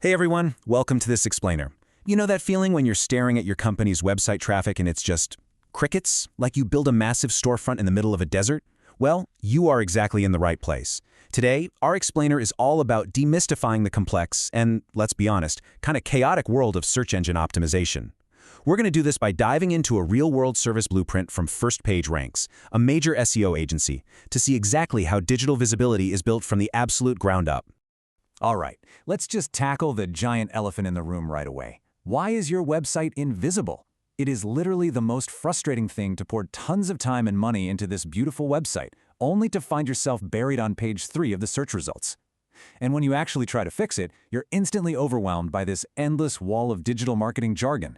Hey everyone, welcome to this explainer. You know that feeling when you're staring at your company's website traffic and it's just crickets, like you build a massive storefront in the middle of a desert? Well, you are exactly in the right place. Today, our explainer is all about demystifying the complex and, let's be honest, kind of chaotic world of search engine optimization. We're going to do this by diving into a real-world service blueprint from First Page Ranks, a major SEO agency, to see exactly how digital visibility is built from the absolute ground up. All right, let's just tackle the giant elephant in the room right away. Why is your website invisible? It is literally the most frustrating thing to pour tons of time and money into this beautiful website, only to find yourself buried on page 3 of the search results. And when you actually try to fix it, you're instantly overwhelmed by this endless wall of digital marketing jargon.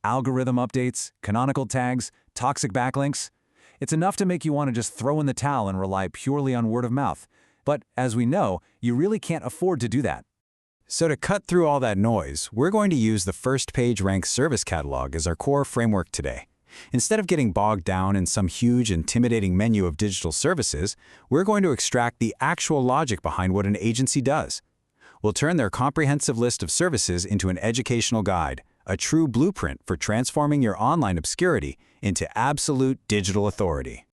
Algorithm updates, canonical tags, toxic backlinks. It's enough to make you want to just throw in the towel and rely purely on word of mouth. But as we know, you really can't afford to do that. So to cut through all that noise, we're going to use the First Page Ranks service catalog as our core framework today. Instead of getting bogged down in some huge, intimidating menu of digital services, we're going to extract the actual logic behind what an agency does. We'll turn their comprehensive list of services into an educational guide, a true blueprint for transforming your online obscurity into absolute digital authority.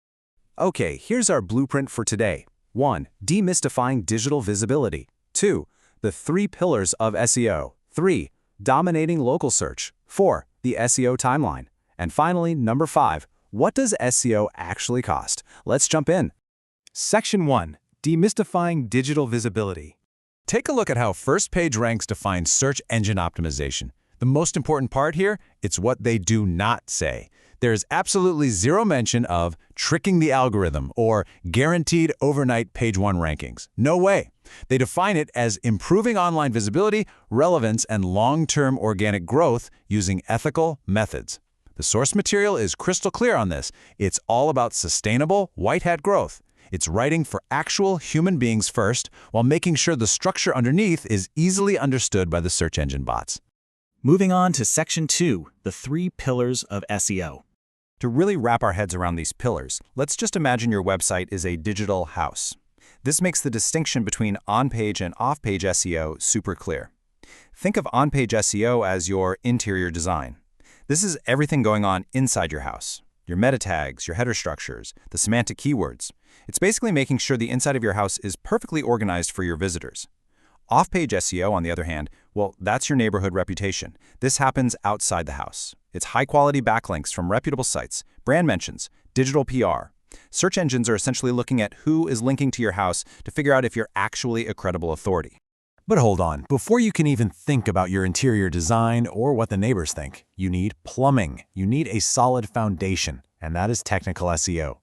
Okay, here's our blueprint for today. 1. Demystifying digital visibility. 2. The 3 pillars of SEO. 3. Dominating local search. 4. The SEO timeline. And finally, number 5. What does SEO actually cost? Let's jump in. Section 1. Demystifying digital visibility. Take a look at how First Page Ranks defines search engine optimization. The most important part here, it's what they do not say. There is absolutely zero mention of tricking the algorithm or guaranteed overnight page 1 rankings. No way. They define it as improving online visibility, relevance, and long-term organic growth using ethical methods. The source material is crystal clear on this. It's all about sustainable, white-hat growth. It's writing for actual human beings first, while making sure the structure underneath is easily understood by the search engine bots. Moving on to Section 2, the 3 pillars of SEO. To really wrap our heads around these pillars, let's just imagine your website is a digital house. This makes the distinction between on-page and off-page SEO super clear. Think of on-page SEO as your interior design. This is everything going on inside your house. Your meta tags, your header structures, the semantic keywords. It's basically making sure the inside of your house is perfectly organized for your visitors. Off-page SEO, on the other hand, well, that's your neighborhood reputation. This happens outside the house. It's high-quality backlinks from reputable sites, brand mentions, digital PR. Search engines are essentially looking at who is linking to your house to figure out if you're actually a credible authority. But hold on, before you can even think about your interior design or what the neighbors think, you need plumbing. You need a solid foundation, and that is technical SEO.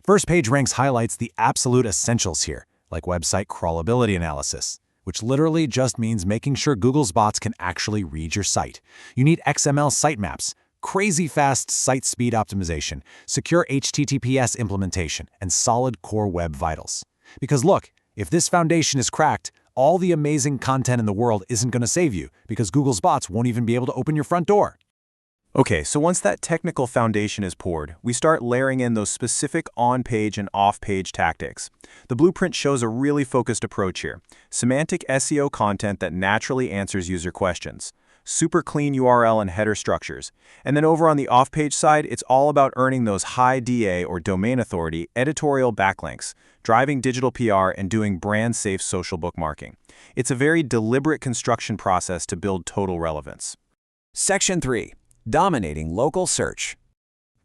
First Page Ranks highlights the absolute essentials here, like website crawlability analysis, which literally just means making sure Google's bots can actually read your site. You need XML sitemaps, crazy fast site speed optimization, secure HTTPS implementation, and solid core web vitals. Because look, if this foundation is cracked, all the amazing content in the world isn't going to save you because Google's bots won't even be able to open your front door. Okay, so once that technical foundation is poured, we start layering in those specific on-page and off-page tactics. The blueprint shows a really focused approach here. Semantic SEO content that naturally answers user questions. Super clean URL and header structures. And then over on the off-page side, it's all about earning those high DA or domain authority editorial backlinks, driving digital PR, and doing brand-safe social bookmarking. It's a very deliberate construction process to build total relevance. Section 3. Dominating local search.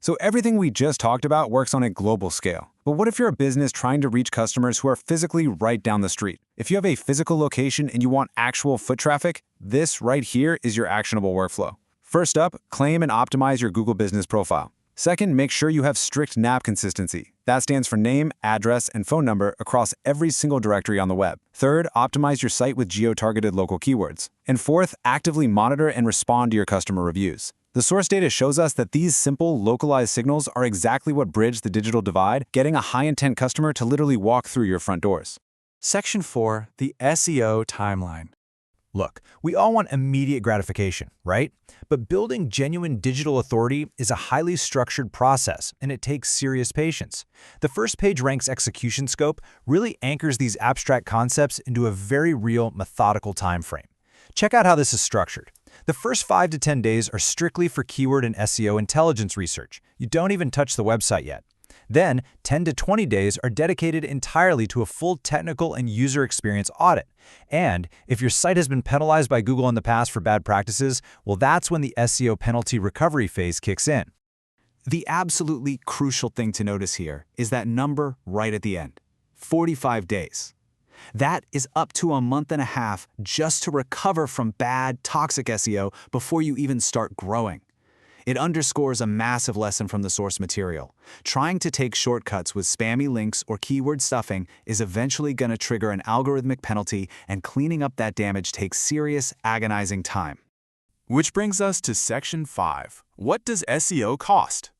So everything we just talked about works on a global scale. But what if you're a business trying to reach customers who are physically right down the street? If you have a physical location and you want actual foot traffic, this right here is your actionable workflow. First up, claim and optimize your Google Business profile. Second, make sure you have strict NAP consistency. That stands for name, address, and phone number across every single directory on the web. Third, optimize your site with geo-targeted local keywords. And fourth, actively monitor and respond to your customer reviews. The source data shows us that these simple, localized signals are exactly what bridge the digital divide, getting a high-intent customer to literally walk through your front doors. Section 4, the SEO timeline. Look, we all want immediate gratification, right? But building genuine digital authority is a highly structured process, and it takes serious patience. The First Page Ranks execution scope really anchors these abstract concepts into a very real, methodical time frame. Check out how this is structured. The first 5 to 10 days are strictly for keyword and SEO intelligence research. You don't even touch the website yet. Then, 10 to 20 days are dedicated entirely to a full technical and user experience audit. And if your site has been penalized by Google in the past for bad practices, well, that's when the SEO penalty recovery phase kicks in. The absolutely crucial thing to notice here is that number right at the end, 45 days. That is up to a month and a half just to recover from bad, toxic SEO before you even start growing. It underscores a massive lesson from the source material. Trying to take shortcuts with spammy links or keyword stuffing is eventually going to trigger an algorithmic penalty, and cleaning up that damage takes serious, agonizing time. Which brings us to Section 5. What does SEO cost?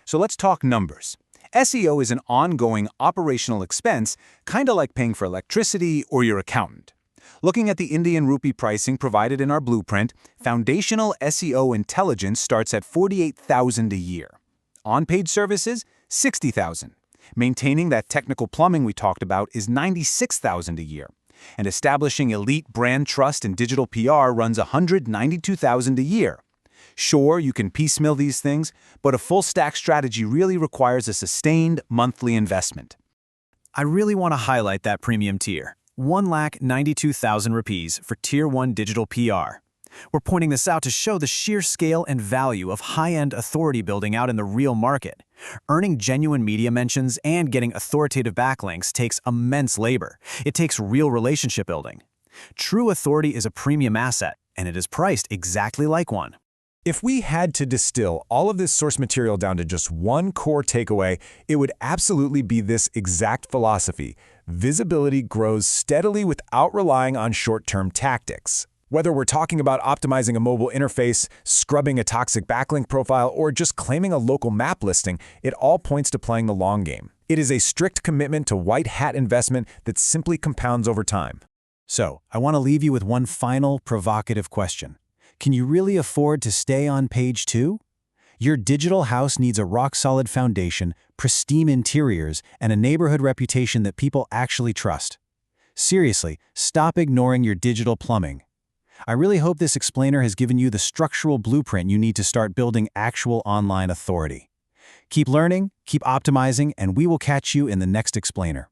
So let's talk numbers. SEO is an ongoing operational expense, kind of like paying for electricity or your accountant. Looking at the Indian rupee pricing provided in our blueprint, foundational SEO intelligence starts at $48,000 a year. On-page services, $60,000. Maintaining that technical plumbing we talked about is $96,000 a year. And establishing elite brand trust and digital PR runs $192,000 a year. Sure, you can piecemeal these things, but a full-stack strategy really requires a sustained monthly investment. I really want to highlight that premium tier, 1,92,000 rupees for Tier 1 digital PR. We're pointing this out to show the sheer scale and value of high-end authority building out in the real market. Earning genuine media mentions and getting authoritative backlinks takes immense labor. It takes real relationship building. True authority is a premium asset, and it is priced exactly like one. If we had to distill all of this source material down to just one core takeaway, it would absolutely be this exact philosophy. Visibility grows steadily without relying on short-term tactics. Whether we're talking about optimizing a mobile interface, scrubbing a toxic backlink profile, or just claiming a local map listing, it all points to playing the long game. It is a strict commitment to white-hat investment that simply compounds over time. So, I want to leave you with one final provocative question. Can you really afford to stay on page 2? Your digital house needs a rock-solid foundation, pristine interiors, and a neighborhood reputation that people actually trust. Seriously, stop ignoring your digital plumbing. I really hope this explainer has given you the structural blueprint you need to start building actual online authority. Keep learning, keep optimizing, and we will catch you in the next explainer.